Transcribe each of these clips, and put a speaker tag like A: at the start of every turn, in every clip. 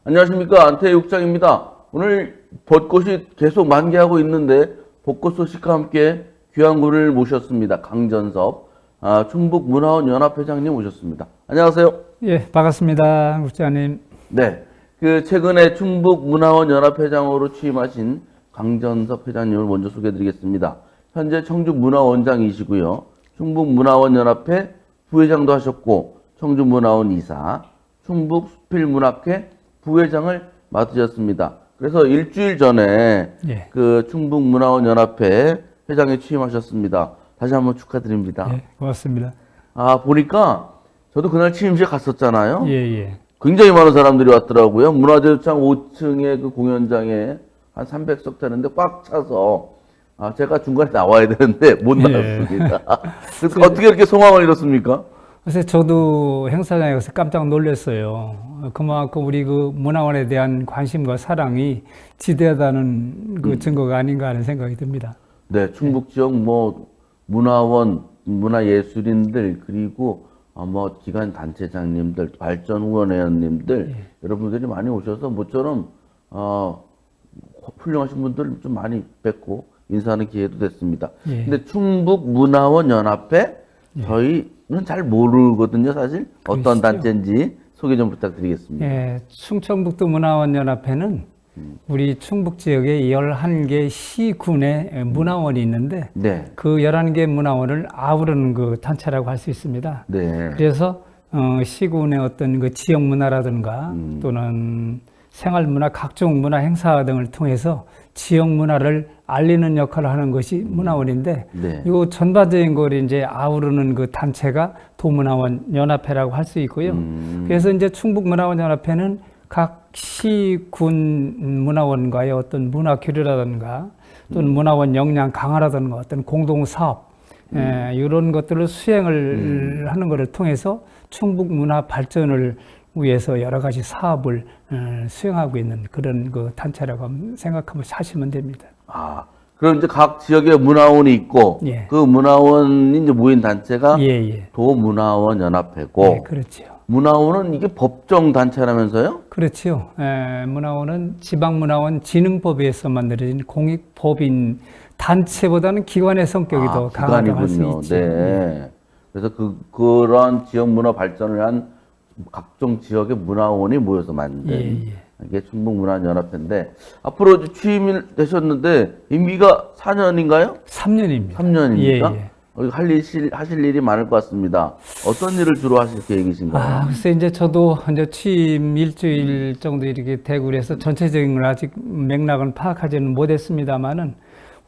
A: 안녕하십니까. 안태육장입니다. 오늘 벚꽃이 계속 만개하고 있는데 벚꽃 소식과 함께 귀한 분을 모셨습니다. 강전섭 충북문화원 연합회장님 모셨습니다. 안녕하세요.
B: 예, 반갑습니다. 국장님.
A: 네, 최근에 충북문화원 연합회장으로 취임하신 강전섭 회장님을 먼저 소개해드리겠습니다. 현재 청주문화원장이시고요. 충북문화원 연합회 부회장도 하셨고 청주문화원 이사, 충북수필문학회 부회장을 맡으셨습니다. 그래서 일주일 전에
B: 예.
A: 충북문화원 연합회 회장에 취임하셨습니다. 다시 한번 축하드립니다.
B: 예, 고맙습니다.
A: 보니까 저도 그날 취임식 갔었잖아요.
B: 예, 예.
A: 굉장히 많은 사람들이 왔더라고요. 문화재청 5층의 그 공연장에 한 300석 되는데 꽉 차서 제가 중간에 나와야 되는데 못 나왔습니다. 그래서 어떻게 이렇게 소망을 이뤘습니까?
B: 그래서 저도 행사장에 가서 깜짝 놀랐어요. 그만큼 우리 그 문화원에 대한 관심과 사랑이 지대하다는 그 증거가 아닌가 하는 생각이 듭니다.
A: 네, 충북 지역 문화원, 문화예술인들 그리고 기관 단체장님들, 발전후원회원님들 여러분들이 많이 오셔서 모처럼 훌륭하신 분들 좀 많이 뵙고 인사하는 기회도 됐습니다.
B: 예.
A: 근데 충북문화원 연합회 저희는 잘 모르거든요, 사실. 어떤
B: 그러시죠?
A: 단체인지 소개 좀 부탁드리겠습니다.
B: 예, 충청북도 문화원 연합회는 우리 충북 지역에 11개 시군의 문화원이 있는데
A: 네.
B: 그 11개 문화원을 아우르는 그 단체라고 할 수 있습니다.
A: 네.
B: 그래서 시군의 어떤 그 지역 문화라든가 또는 생활 문화, 각종 문화 행사 등을 통해서 지역 문화를 알리는 역할을 하는 것이 문화원인데,
A: 네.
B: 이 전반적인 걸 이제 아우르는 그 단체가 도문화원 연합회라고 할 수 있고요. 그래서 이제 충북문화원 연합회는 각 시군 문화원과의 어떤 문화 교류라든가 또는 문화원 역량 강화라든가 어떤 공동 사업 이런 것들을 수행을 하는 것을 통해서 충북 문화 발전을 위해서 여러 가지 사업을 수행하고 있는 그런 그 단체라고 생각하면 하시면 됩니다.
A: 그럼 이제 각 지역에 문화원이 있고
B: 예.
A: 그 문화원이 이제 모인 단체가
B: 예.
A: 도문화원 연합회고
B: 네, 그렇죠.
A: 문화원은 이게 법정 단체라면서요?
B: 그렇죠. 문화원은 지방문화원 진흥법에서 만들어진 공익법인 단체보다는 기관의 성격이 더 강하다고 할 수
A: 기관이군요.
B: 있죠.
A: 네. 그래서 그런 지역 문화 발전을 한 각종 지역의 문화원이 모여서 만든 이게 충북문화연합회인데 앞으로 이제 취임이 되셨는데 임기가 4년인가요?
B: 3년입니다.
A: 3년입니까? 하실 일이 많을 것 같습니다. 어떤 일을 주로 하실 계획이신가요?
B: 글쎄 이제 저도 이제 취임 일주일 정도 이렇게 되고 그래서 전체적인 걸 아직 맥락은 파악하지는 못했습니다만은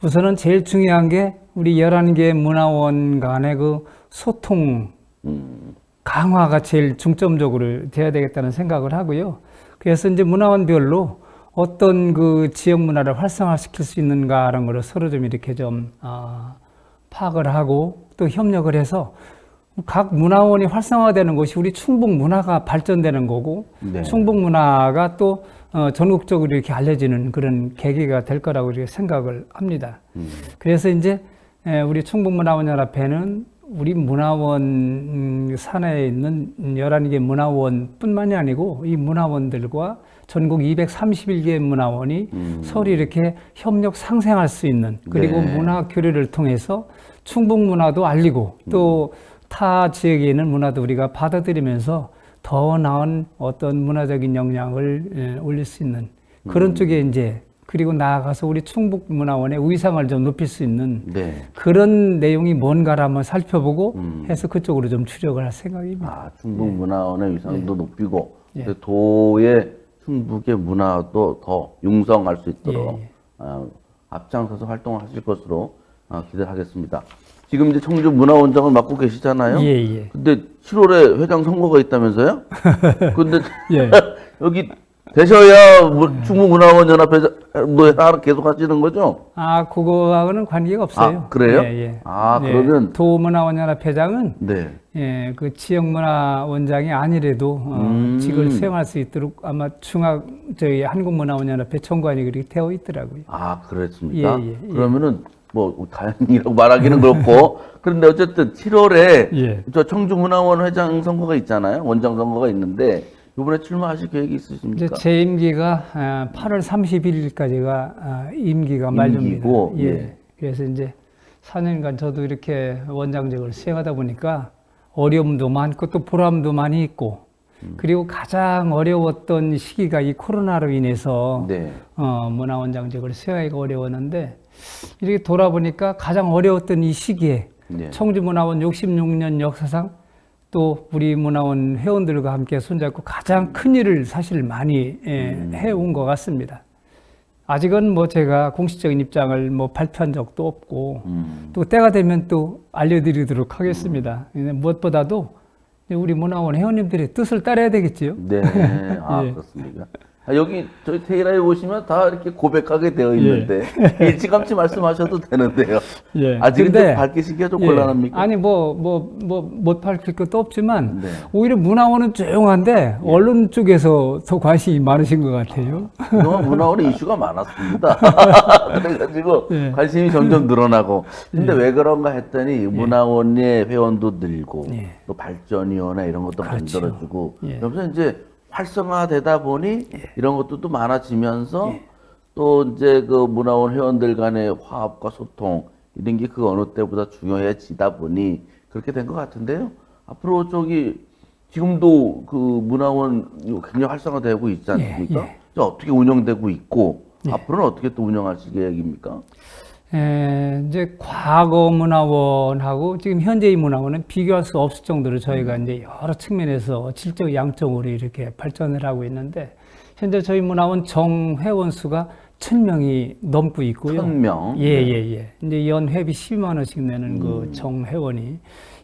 B: 우선은 제일 중요한 게 우리 11개 문화원 간의 그 소통 강화가 제일 중점적으로 돼야 되겠다는 생각을 하고요. 그래서 이제 문화원별로 어떤 그 지역 문화를 활성화시킬 수 있는가라는 걸 서로 좀 이렇게 좀 파악을 하고 또 협력을 해서 각 문화원이 활성화되는 것이 우리 충북 문화가 발전되는 거고
A: 네.
B: 충북 문화가 또 전국적으로 이렇게 알려지는 그런 계기가 될 거라고 이렇게 생각을 합니다. 그래서 이제 우리 충북문화원연합회는 우리 문화원 산하에 있는 11개 문화원뿐만이 아니고 이 문화원들과 전국 231개 문화원이 서로 이렇게 협력 상생할 수 있는 그리고
A: 네.
B: 문화 교류를 통해서 충북 문화도 알리고 또 타 지역에 있는 문화도 우리가 받아들이면서 더 나은 어떤 문화적인 역량을 올릴 수 있는 그런 쪽에 이제 그리고 나아가서 우리 충북문화원의 위상을 좀 높일 수 있는 그런 내용이 뭔가를 한번 살펴보고 해서 그쪽으로 좀 추력을 할 생각입니다.
A: 충북문화원의 위상도 높이고 도의 충북의 문화도 더 융성할 수 있도록 앞장서서 활동을 하실 것으로 기대하겠습니다. 지금 이제 청주문화원장을 맡고 계시잖아요. 근데 7월에 회장 선거가 있다면서요? 근데 여기 되셔야 충북문화원 연합회 계속 하시는 거죠?
B: 그거하고는 관계가 없어요.
A: 그래요? 그러면
B: 도문화원 연합회장은 그 지역문화원장이 아니래도 직을 수행할 수 있도록 아마 저희 한국문화원 연합회 총괄이 그렇게 되어 있더라고요.
A: 그렇습니까? 그러면은 다행이라고 말하기는 그렇고 그런데 어쨌든 7월에 저 청주문화원 회장 선거가 있잖아요. 원장 선거가 있는데 이번에 출마하실 계획이 있으십니까?
B: 이제 제 임기가 8월 31일까지가 임기가 만료입니다.
A: 임기고,
B: 예.
A: 예.
B: 그래서 이제 4년간 저도 이렇게 원장직을 수행하다 보니까 어려움도 많고 또 보람도 많이 있고 그리고 가장 어려웠던 시기가 이 코로나로 인해서
A: 네.
B: 문화원장직을 수행하기가 어려웠는데 이렇게 돌아보니까 가장 어려웠던 이 시기에
A: 네.
B: 청주문화원 66년 역사상 또 우리 문화원 회원들과 함께 손잡고 가장 큰 일을 사실 많이 해온 것 같습니다. 아직은 뭐 제가 공식적인 입장을 뭐 발표한 적도 없고 또 때가 되면 또 알려드리도록 하겠습니다. 무엇보다도 우리 문화원 회원님들의 뜻을 따라야 되겠지요.
A: 네. 아,
B: 예.
A: 그렇습니까? 여기 저희 테이라에 오시면 다 이렇게 고백하게 되어 있는데 일찌감치 말씀하셔도 되는데요.
B: 예.
A: 아직은
B: 근데,
A: 좀 밝히시기가 좀
B: 예.
A: 곤란합니까?
B: 아니 못 밝힐 것도 없지만
A: 네.
B: 오히려 문화원은 조용한데 언론 쪽에서 더 관심이 많으신 것 같아요.
A: 그동안 문화원의 이슈가 많았습니다. 그래가지고
B: 예.
A: 관심이 점점 늘어나고. 근데 왜 그런가 했더니 문화원의 회원도 늘고
B: 예.
A: 또 발전위원회 이런 것도
B: 그렇죠.
A: 만들어주고
B: 예.
A: 그러면서 이제 활성화되다 보니 이런 것도 또 많아지면서 또 이제 그 문화원 회원들 간의 화합과 소통 이런 게 그 어느 때보다 중요해지다 보니 그렇게 된 것 같은데요. 앞으로 지금도 그 문화원 굉장히 활성화되고 있지 않습니까?
B: 예.
A: 어떻게 운영되고 있고 앞으로는 어떻게 또 운영하실 계획입니까?
B: 이제 과거 문화원하고 지금 현재의 문화원은 비교할 수 없을 정도로 저희가 이제 여러 측면에서 질적 양적으로 이렇게 발전을 하고 있는데 현재 저희 문화원 정회원 수가 1,000명이 넘고 있고요.
A: 1,000명.
B: 예. 이제 연 회비 12만 원씩 내는 그 정회원이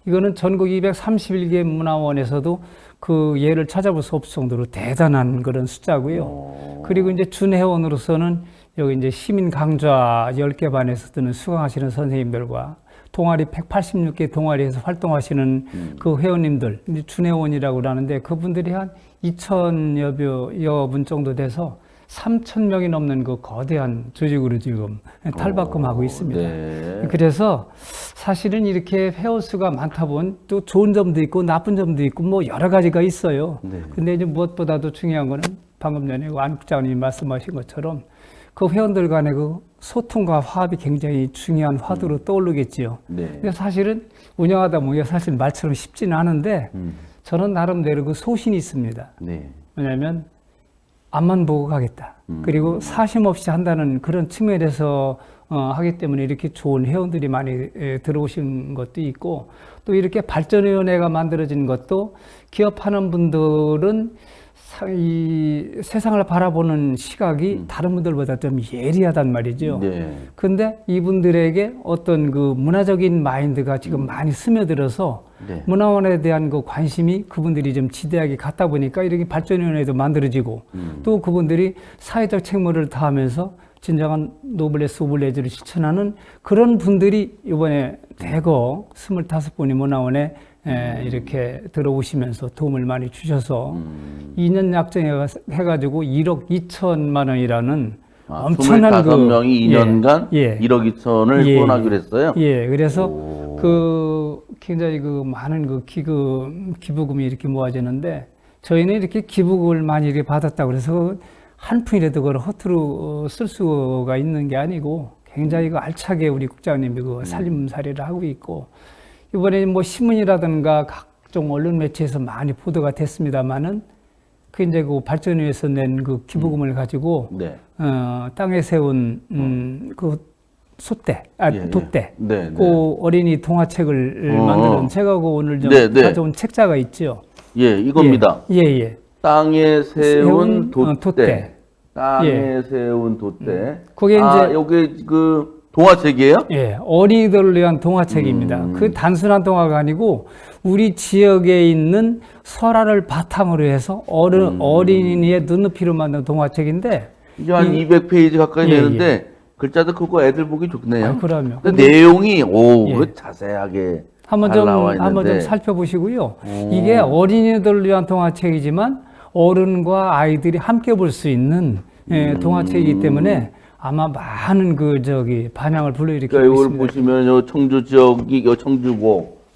B: 이거는 전국 231개 문화원에서도 그 예를 찾아볼 수 없을 정도로 대단한 그런 숫자고요. 그리고 이제 준회원으로서는 여기 이제 시민 강좌 10개 반에서 뜨는 수강하시는 선생님들과 동아리 186개 동아리에서 활동하시는 그 회원님들, 이제 준회원이라고 하는데 그분들이 한 2,000여 분 정도 돼서 3,000명이 넘는 그 거대한 조직으로 지금 탈바꿈하고 있습니다.
A: 네.
B: 그래서 사실은 이렇게 회원 수가 많다 보면 또 좋은 점도 있고 나쁜 점도 있고 뭐 여러 가지가 있어요.
A: 네.
B: 근데 이제 무엇보다도 중요한 거는 방금 전에 안 국장님이 말씀하신 것처럼 그 회원들 간의 그 소통과 화합이 굉장히 중요한 화두로 떠오르겠지요.
A: 네.
B: 근데 사실은 운영하다 보면 사실 말처럼 쉽지는 않은데 저는 나름대로 그 소신이 있습니다.
A: 네.
B: 왜냐하면 앞만 보고 가겠다. 그리고 사심 없이 한다는 그런 측면에서 하기 때문에 이렇게 좋은 회원들이 많이 들어오신 것도 있고 또 이렇게 발전위원회가 만들어진 것도 기업하는 분들은 이 세상을 바라보는 시각이 다른 분들보다 좀 예리하단 말이죠.
A: 네.
B: 근데 이분들에게 어떤 그 문화적인 마인드가 지금 많이 스며들어서
A: 네.
B: 문화원에 대한 그 관심이 그분들이 좀 지대하게 갔다 보니까 이렇게 발전위원회도 만들어지고 또 그분들이 사회적 책무를 다하면서 진정한 노블레스 오블레즈를 실천하는 그런 분들이 이번에 대거 25분이 문화원에 이렇게 들어오시면서 도움을 많이 주셔서 2년 약정해가지고 1억 2천만 원이라는 엄청난
A: 25명이 2년간 1억 2천을 후원하기로 했어요.
B: 예, 그래서 그 굉장히 그 많은 그 기부금이 이렇게 모아지는데 저희는 이렇게 기부금을 많이 이렇게 받았다고 그래서 한 푼이라도 그걸 허투루 쓸 수가 있는 게 아니고 굉장히 그 알차게 우리 국장님이 그 살림살이를 하고 있고 이번에 뭐 신문이라든가 각종 언론 매체에서 많이 보도가 됐습니다만은 그 이제 그 발전위에서 낸 그 기부금을 가지고
A: 네.
B: 땅에 세운 그 솥대, 돛대,
A: 네,
B: 그 어린이 동화책을 만드는 제가 그 오늘 좀 가져온 책자가 있죠.
A: 예, 이겁니다.
B: 예.
A: 땅에 세운 돛대.
B: 돛대.
A: 땅에 세운 돛대.
B: 그게 이제
A: 요게 그 동화책이에요?
B: 예, 어린이들을 위한 동화책입니다. 그 단순한 동화가 아니고 우리 지역에 있는 설화를 바탕으로 해서 어린이의 눈높이로 만든 동화책인데
A: 이게 한 200페이지 가까이 되는데 글자도 크고 애들 보기 좋네요.
B: 그럼요.
A: 근데 내용이 그 자세하게 잘 나와 있는데
B: 한번 좀 살펴보시고요. 이게 어린이들을 위한 동화책이지만 어른과 아이들이 함께 볼 수 있는 동화책이기 때문에 아마 많은 반향을 불러일으키고
A: 그러니까 이걸
B: 있습니다.
A: 보시면 요 청주 지역이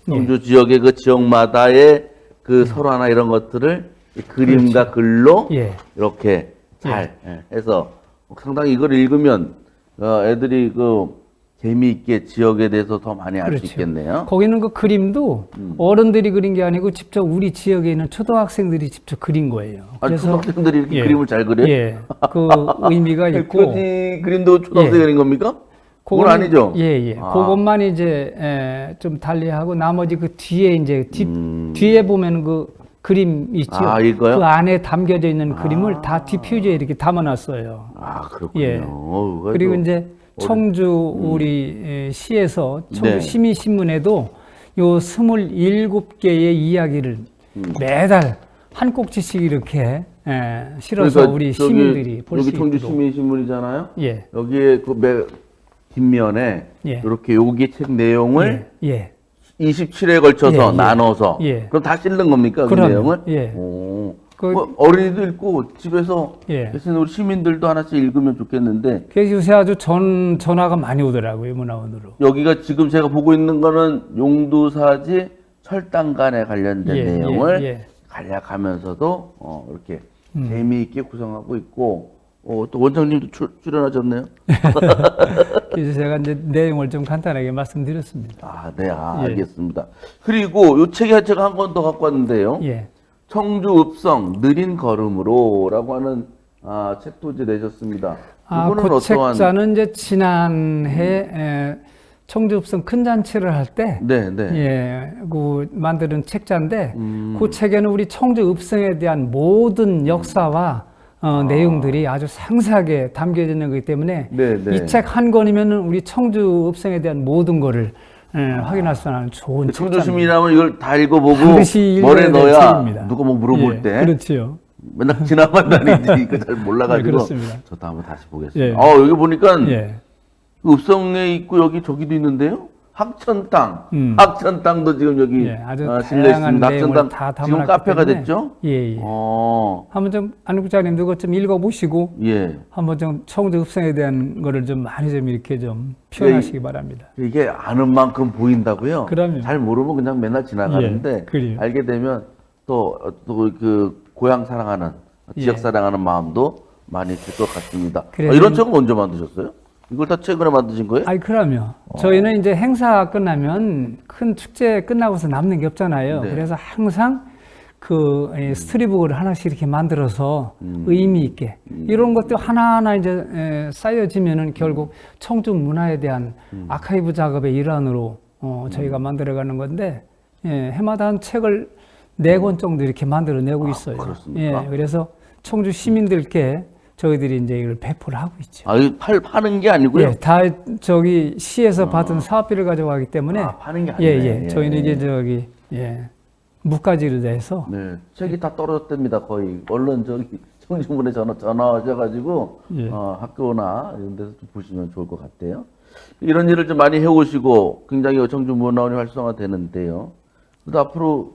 A: 청주 지역의 그 지역마다의 그 설화나 이런 것들을 이 그림과 글로
B: 예.
A: 이렇게 잘 해서 상당히 이걸 읽으면 애들이 그 재미있게 지역에 대해서 더 많이 알 수
B: 그렇죠.
A: 있겠네요.
B: 거기는 그 그림도 어른들이 그린 게 아니고 직접 우리 지역에 있는 초등학생들이 직접 그린 거예요.
A: 아, 초등학생들이 이렇게
B: 예.
A: 그림을 잘 그려요?
B: 예. 그 의미가 있고.
A: 표지 그림도 초등학생이
B: 예.
A: 그린 겁니까? 그건
B: 그거는-
A: 아니죠?
B: 예, 예.
A: 아.
B: 그것만 이제 좀 달리하고 나머지 그 뒤에 이제 뒤에 보면 그 그림 있죠.
A: 아, 이거요?
B: 그 안에 담겨져 있는 그림을 다 뒷표지에 이렇게 담아놨어요.
A: 아, 그렇군요.
B: 예.
A: 그거
B: 그리고
A: 또
B: 이제 청주 우리 시에서 청주
A: 네.
B: 시민신문에도 요 27개의 이야기를 매달 한 꼭지씩 이렇게 실어서
A: 그러니까
B: 우리
A: 저기-
B: 시민들이 볼 수
A: 여기 청주
B: 있도록.
A: 시민신문이잖아요.
B: 예.
A: 여기에 그 뒷면에
B: 예.
A: 이렇게 여기 책 내용을
B: 예. 예.
A: 27회에 걸쳐서
B: 예, 예.
A: 나눠서
B: 예.
A: 그럼 다 실는 겁니까? 그
B: 그럼요.
A: 내용을?
B: 예.
A: 오.
B: 그-
A: 뭐 어린이도 읽고 집에서
B: 예.
A: 계신 우리 시민들도 하나씩 읽으면 좋겠는데
B: 그래서 요새 아주 전화가 많이 오더라고요, 문화원으로.
A: 여기가 지금 제가 보고 있는 거는 용두사지 철당간에 관련된
B: 예,
A: 내용을
B: 예, 예.
A: 간략하면서도 이렇게 재미있게 구성하고 있고 또 원장님도 출연하셨네요.
B: 그래서 제가 이제 내용을 좀 간단하게 말씀드렸습니다.
A: 아, 네,
B: 예.
A: 알겠습니다. 그리고 요 책이 제가 한 권 더 갖고 왔는데요.
B: 예.
A: 청주 읍성 느린 걸음으로라고 하는 책도 이제 내셨습니다. 이거는
B: 그
A: 어떠한?
B: 책자는 이제 지난해 청주읍성 큰 잔치를 할 때,
A: 네, 네.
B: 예, 그 만드는 책자인데, 그 책에는 우리 청주읍성에 대한 모든 역사와 내용들이 아주 상세하게 담겨져 있는 거기 때문에
A: 네, 네.
B: 이 책 한 권이면은 우리 청주읍성에 대한 모든 거를 확인할 수 있는 좋은
A: 청주
B: 책자입니다.
A: 시민이라면 이걸 다 읽어보고
B: 반드시 읽어야
A: 머리에
B: 될
A: 넣어야
B: 책입니다.
A: 누가 뭐 물어볼
B: 예,
A: 때
B: 그렇지요.
A: 맨날 지나만 다니지 이거 잘 몰라가지고
B: 네, 그렇습니다.
A: 저도 한번 다시 보겠습니다.
B: 예.
A: 여기 보니까
B: 예.
A: 읍성에 있고 여기 저기도 있는데요. 학천땅, 학천땅도 지금 여기
B: 예, 아주
A: 실려
B: 다양한
A: 있습니다.
B: 내용을
A: 학천땅
B: 다
A: 지금
B: 담아놨기
A: 카페가
B: 때문에.
A: 됐죠?
B: 예, 예.
A: 어,
B: 한번 좀 안국장님도 그것 좀 읽어보시고
A: 예.
B: 한번 좀 청주 읍성에 대한 거를 좀 많이 좀 이렇게 좀 표현하시기 바랍니다.
A: 이게 아는 만큼 보인다고요?
B: 그럼요.
A: 잘 모르면 그냥 맨날 지나가는데
B: 예, 그래요.
A: 알게 되면 또 그 고향 사랑하는 지역
B: 예.
A: 사랑하는 마음도 많이 들 것 같습니다.
B: 그래서
A: 이런 책은 언제 만드셨어요? 이걸 다 최근에 만드신 거예요?
B: 아이 그럼요. 저희는 이제 행사 끝나면 큰 축제 끝나고서 남는 게 없잖아요.
A: 네.
B: 그래서 항상 그 스토리북을 하나씩 이렇게 만들어서 의미 있게 이런 것들 하나하나 이제 쌓여지면은 결국 청주 문화에 대한 아카이브 작업의 일환으로 저희가 만들어가는 건데 해마다 한 책을 4권 정도 이렇게 만들어내고 있어요.
A: 그렇습니까?
B: 그래서 청주 시민들께 저희들이 이제 이걸 배포를 하고 있죠.
A: 이거 파는 게 아니고요?
B: 예, 다 저기 시에서 받은 사업비를 가져가기 때문에
A: 파는 게
B: 예,
A: 아니네.
B: 예. 저희는 이게 저기 무가지로 돼서
A: 네, 책이 다 떨어졌답니다. 거의 얼른 저기 청주문에 전화하셔가지고
B: 예.
A: 학교나 이런 데서 좀 보시면 좋을 것 같아요. 이런 일을 좀 많이 해오시고 굉장히 청주문화원이 활성화되는데요. 그래도 앞으로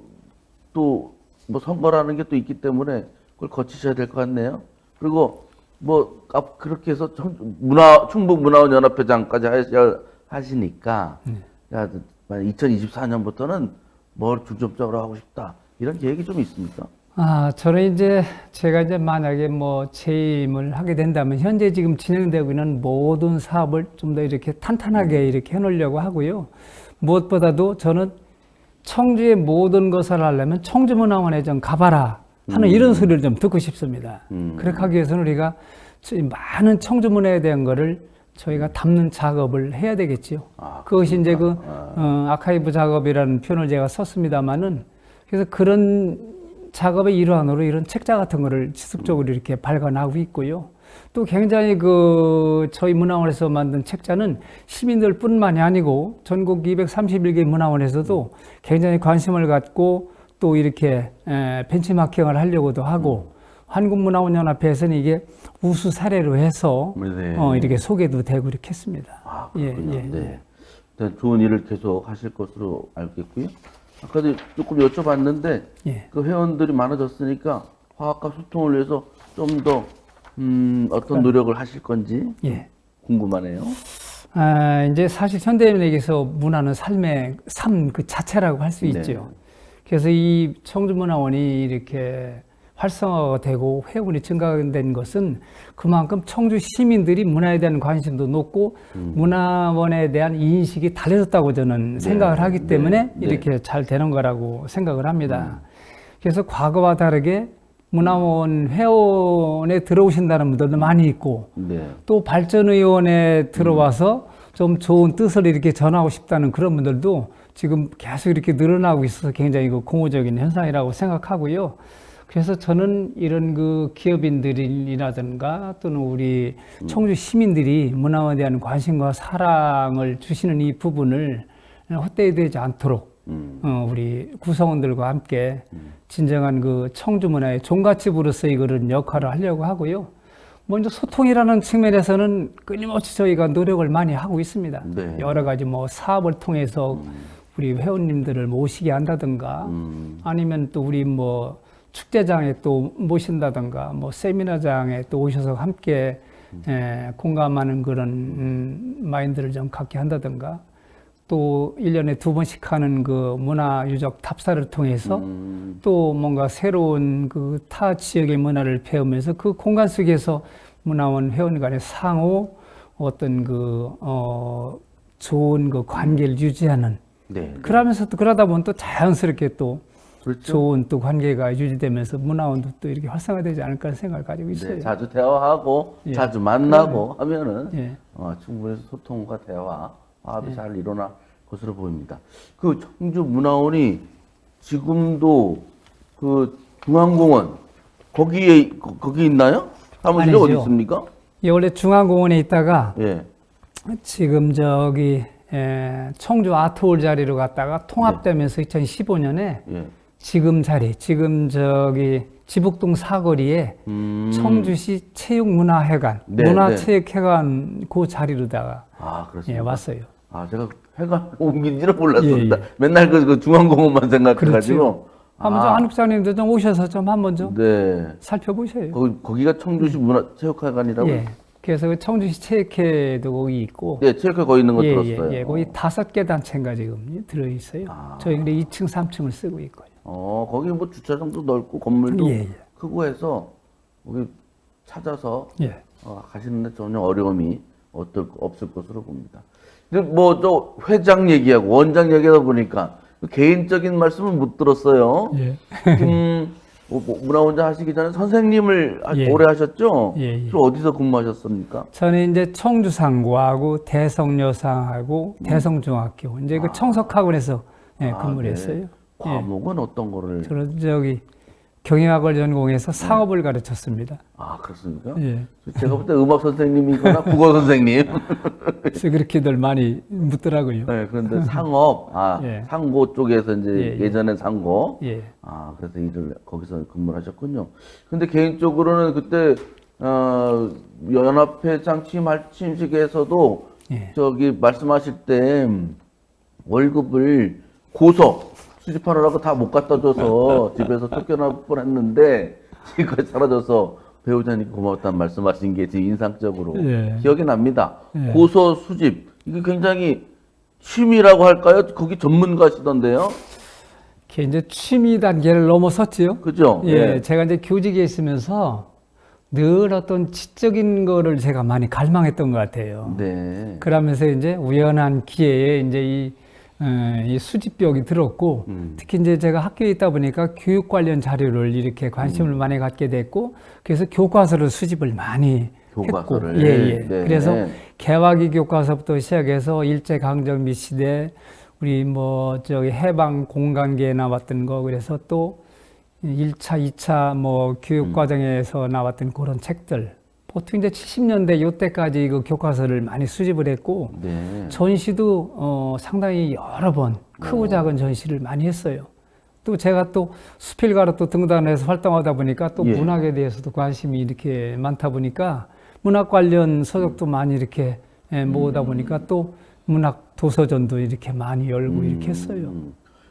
A: 또 뭐 선거라는 게 또 있기 때문에 그걸 거치셔야 될 것 같네요. 그리고 뭐 그렇게 해서 충북문화원 연합회장까지 하시니까 야, 2024년부터는 뭘 중점적으로 하고 싶다 이런 계획이 좀 있습니까?
B: 저는 이제 제가 이제 만약에 뭐 재임을 하게 된다면 현재 지금 진행되고 있는 모든 사업을 좀 더 이렇게 탄탄하게 이렇게 해놓으려고 하고요. 무엇보다도 저는 청주의 모든 것을 하려면 청주문화원에 좀 가봐라 하는 이런 소리를 좀 듣고 싶습니다. 그렇게 하기 위해서는 우리가 많은 청주문화에 대한 거를 저희가 담는 작업을 해야 되겠지요. 그것이 이제 그 아카이브 작업이라는 표현을 제가 썼습니다만은 그래서 그런 작업의 일환으로 이런 책자 같은 거를 지속적으로 이렇게 발간하고 있고요. 또 굉장히 그 저희 문화원에서 만든 책자는 시민들뿐만이 아니고 전국 231개 문화원에서도 굉장히 관심을 갖고 또 이렇게 벤치마킹을 하려고도 하고 한국문화원연합회에서는 이게 우수 사례로 해서
A: 네.
B: 이렇게 소개도 되고 이렇게 했습니다.
A: 그렇군요. 네. 일단 좋은 일을 계속 하실 것으로 알겠고요. 아까도 조금 여쭤봤는데
B: 예.
A: 그 회원들이 많아졌으니까 화합과 소통을 위해서 좀 더 어떤 노력을 하실 건지
B: 예.
A: 궁금하네요.
B: 이제 사실 현대인에게서 문화는 삶의 삶 그 자체라고 할 수 있죠. 그래서 이 청주문화원이 이렇게 활성화가 되고 회원이 증가된 것은 그만큼 청주 시민들이 문화에 대한 관심도 높고 문화원에 대한 인식이 달라졌다고 저는 생각을 하기 때문에 이렇게 잘 되는 거라고 생각을 합니다. 그래서 과거와 다르게 문화원 회원에 들어오신다는 분들도 많이 있고 또 발전의원에 들어와서 좀 좋은 뜻을 이렇게 전하고 싶다는 그런 분들도 지금 계속 이렇게 늘어나고 있어서 굉장히 그 공허적인 현상이라고 생각하고요. 그래서 저는 이런 그 기업인들이라든가 또는 우리 청주 시민들이 문화에 대한 관심과 사랑을 주시는 이 부분을 헛되이 되지 않도록 우리 구성원들과 함께 진정한 그 청주 문화의 종갓집으로서 이거를 역할을 하려고 하고요. 먼저 소통이라는 측면에서는 끊임없이 저희가 노력을 많이 하고 있습니다. 여러 가지 뭐 사업을 통해서 우리 회원님들을 모시게 한다든가 아니면 또 우리 뭐 축제장에 또 모신다든가 뭐 세미나장에 또 오셔서 함께 공감하는 그런 마인드를 좀 갖게 한다든가 또 1년에 2번씩 하는 그 문화유적 탑사를 통해서 또 뭔가 새로운 그 타 지역의 문화를 배우면서 그 공간 속에서 문화원 회원 간의 상호 어떤 그 좋은 그 관계를 유지하는 그러면서 또 그러다 보면 또 자연스럽게 또 좋은 또 관계가 유지되면서 문화원도 또 이렇게 활성화되지 않을까 생각을 가지고 있어요.
A: 자주 대화하고 자주 만나고 하면은 충분히 소통과 대화, 화합이 잘 일어날 것으로 보입니다. 그 청주 문화원이 지금도 그 중앙공원 거기 있나요? 사무실이 어디 있습니까?
B: 예, 원래 중앙공원에 있다가 지금 저기 청주 아트홀 자리로 갔다가 통합되면서 2015년에 지금 저기 지북동 사거리에 청주시 체육문화회관, 문화체육회관 그 자리로다가 왔어요.
A: 제가 회관 옮긴지는 몰랐습니다. 맨날 그 중앙공원만 생각해가지고.
B: 한번 한국장님도 좀 오셔서 좀 한번 좀 살펴보셔요.
A: 거기가 청주시 문화체육회관이라고요?
B: 그래서 그 청주시 체육회도 거기 있고.
A: 체육회 거기 있는 거 들었어요.
B: 거기 5개 단체가 지금 들어있어요. 저희 근데 2층, 3층을 쓰고 있고요.
A: 거기 뭐 주차장도 넓고 건물도 크고 해서 거기 찾아서 가시는데 전혀 어려움이 없을 것으로 봅니다. 근데 뭐 또 회장 얘기하고 원장 얘기하다 보니까 개인적인 말씀은 못 들었어요. 문화원장 하시기 전에 선생님을 오래 하셨죠? 어디서 근무하셨습니까?
B: 저는 이제 청주상고하고 대성여상하고 대성중학교 이제 그 청석학원에서 근무를 했어요.
A: 과목은 어떤 거를?
B: 저는 저기 경영학을 전공해서 상업을 가르쳤습니다.
A: 그렇습니까? 제가 볼 때 음악 선생님이거나 국어 선생님.
B: 그래서 그렇게들 많이 묻더라고요.
A: 그런데 상업, 상고 쪽에서 이제 예전에 상고. 그래서 일을 거기서 근무를 하셨군요. 근데 개인적으로는 그때, 연합회장 취임식에서도 저기 말씀하실 때 월급을 고서 수집하느라고 다 못 갖다 줘서 집에서 쫓겨날 뻔했는데 지금까지 사라져서 배우자니까 고맙다는 말씀하신 게 지금 인상적으로 기억이 납니다. 고서 수집 이게 굉장히 취미라고 할까요? 거기 전문가시던데요?
B: 그게 이제 취미 단계를 넘어섰지요.
A: 그죠?
B: 제가 이제 교직에 있으면서 늘 어떤 지적인 거를 제가 많이 갈망했던 것 같아요. 그러면서 이제 우연한 기회에 이제 이 수집벽이 들었고 특히 이제 제가 학교에 있다 보니까 교육 관련 자료를 이렇게 관심을 많이 갖게 됐고 그래서 교과서를 수집을 많이 했고 그래서 개화기 교과서부터 시작해서 일제강점기 시대 우리 뭐 저기 해방 공간기에 나왔던 거 그래서 또 1차, 2차 뭐 교육 과정에서 나왔던 그런 책들 보통 이제 70년대 요때까지 그 교과서를 많이 수집을 했고 전시도 상당히 여러 번 크고 작은 전시를 많이 했어요. 또 제가 또 수필가로 또 등단해서 활동하다 보니까 또 문학에 대해서도 관심이 이렇게 많다 보니까 문학 관련 서적도 많이 이렇게 모으다 보니까 또 문학 도서전도 이렇게 많이 열고 이렇게 했어요.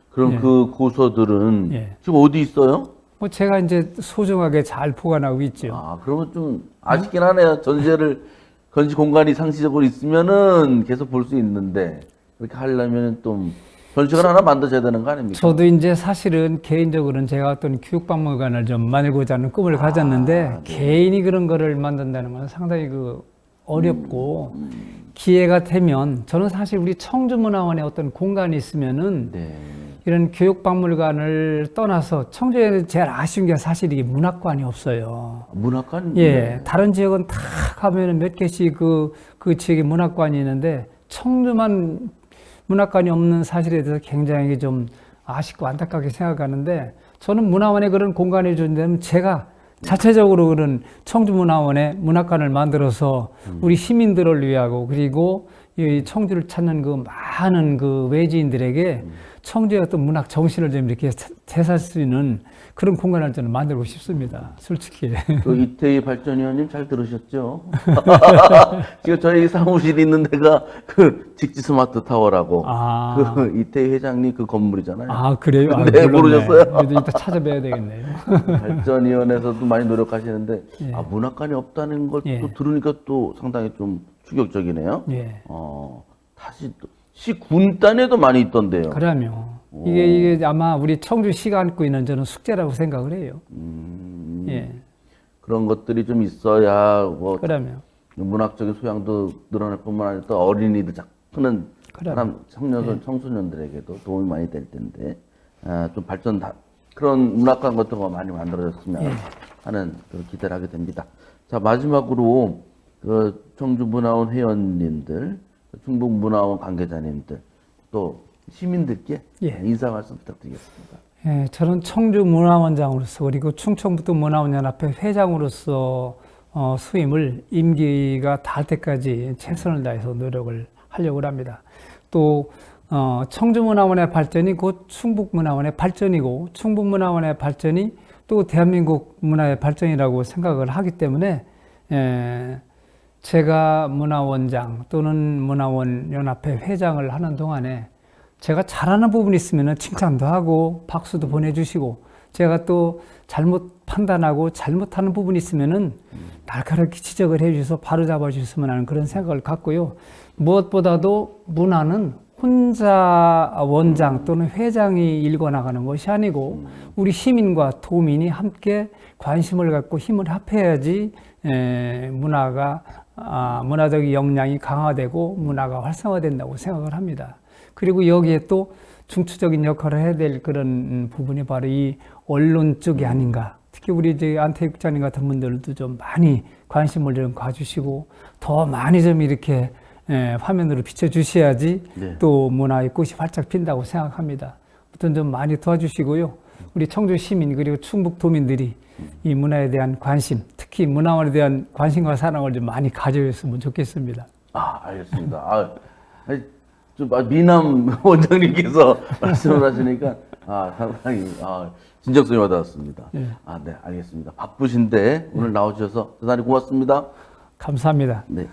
A: 그럼 그 고서들은 지금 어디 있어요?
B: 뭐 제가 이제 소중하게 잘 보관하고 있죠.
A: 그러면 좀 아쉽긴 하네요. 전시 공간이 상시적으로 있으면은 계속 볼 수 있는데 그렇게 하려면 좀 전시관 하나 만드셔야 되는 거 아닙니까?
B: 저도 이제 사실은 개인적으로는 제가 어떤 교육박물관을 좀 만들고자 하는 꿈을 가졌는데
A: 네.
B: 개인이 그런 거를 만든다는 건 상당히 어렵고 기회가 되면 저는 사실 우리 청주문화원에 어떤 공간이 있으면은
A: 네.
B: 이런 교육박물관을 떠나서 청주에는 제일 아쉬운 게 사실 이게 문학관이 없어요.
A: 문학관?
B: 예, 다른 지역은 다 가면은 몇 개씩 그 지역에 문학관이 있는데 청주만 문학관이 없는 사실에 대해서 굉장히 좀 아쉽고 안타깝게 생각하는데 저는 문화원에 그런 공간을 준다면 제가 자체적으로 그런 청주문화원에 문학관을 만들어서 우리 시민들을 위하고 그리고 이 청주를 찾는 그 많은 그 외지인들에게 청주의 어떤 문학 정신을 좀 이렇게 되살 수 있는 그런 공간을 저는 만들고 싶습니다. 솔직히.
A: 그 이태희 발전위원님 잘 들으셨죠? 지금 저희 사무실 있는 데가 그 직지 스마트 타워라고 그 이태희 회장님 그 건물이잖아요.
B: 아, 그래요?
A: 네, 모르셨어요?
B: 그래도 이따 찾아뵈야 되겠네요.
A: 발전위원회에서도 많이 노력하시는데
B: 예.
A: 문학관이 없다는 걸 또
B: 예.
A: 들으니까 또 상당히 좀 충격적이네요.
B: 예.
A: 다시 또 시군 단에도 많이 있던데요.
B: 그러면 이게 아마 우리 청주시가 안고 있는 저는 숙제라고 생각을 해요. 예.
A: 그런 것들이 좀 있어야 뭐
B: 그러면
A: 문학적인 소양도 늘어날 뿐만 아니라 또 어린이들 크는
B: 그럼.
A: 청소년들에게도 도움이 많이 될 텐데 좀 그런 문학관 같은 거 많이 만들어졌으면 하는 그런 기대를 하게 됩니다. 자, 마지막으로 그 청주문화원 회원님들, 충북문화원 관계자님들, 또 시민들께 인사 말씀 부탁드리겠습니다.
B: 예, 저는 청주문화원장으로서 그리고 충청북도 문화원연합회 회장으로서 수임을 임기가 닿을 때까지 최선을 다해서 노력을 하려고 합니다. 또 청주문화원의 발전이 곧 충북문화원의 발전이고 충북문화원의 발전이 또 대한민국 문화의 발전이라고 생각을 하기 때문에 제가 문화원장 또는 문화원연합회 회장을 하는 동안에 제가 잘하는 부분이 있으면 칭찬도 하고 박수도 보내주시고 제가 또 잘못 판단하고 잘못하는 부분이 있으면 날카롭게 지적을 해주셔서 바로잡아 주셨으면 하는 그런 생각을 갖고요. 무엇보다도 문화는 혼자 원장 또는 회장이 일궈나가는 것이 아니고 우리 시민과 도민이 함께 관심을 갖고 힘을 합해야지 문화적 역량이 강화되고 문화가 활성화된다고 생각을 합니다. 그리고 여기에 또 중추적인 역할을 해야 될 그런 부분이 바로 이 언론 쪽이 아닌가. 특히 우리 이제 안태희 국장님 같은 분들도 좀 많이 관심을 좀 가주시고 더 많이 좀 이렇게 화면으로 비춰주셔야지 또 문화의 꽃이 활짝 핀다고 생각합니다. 아무튼 좀 많이 도와주시고요. 우리 청주 시민 그리고 충북 도민들이 이 문화에 대한 관심, 특히 문화원에 대한 관심과 사랑을 좀 많이 가져줬으면 좋겠습니다.
A: 알겠습니다. 좀 미남 원장님께서 말씀을 하시니까 상당히 진정성이 와닿았습니다. 네, 알겠습니다. 바쁘신데 오늘 나오셔서 대단히 고맙습니다.
B: 감사합니다.
A: 네.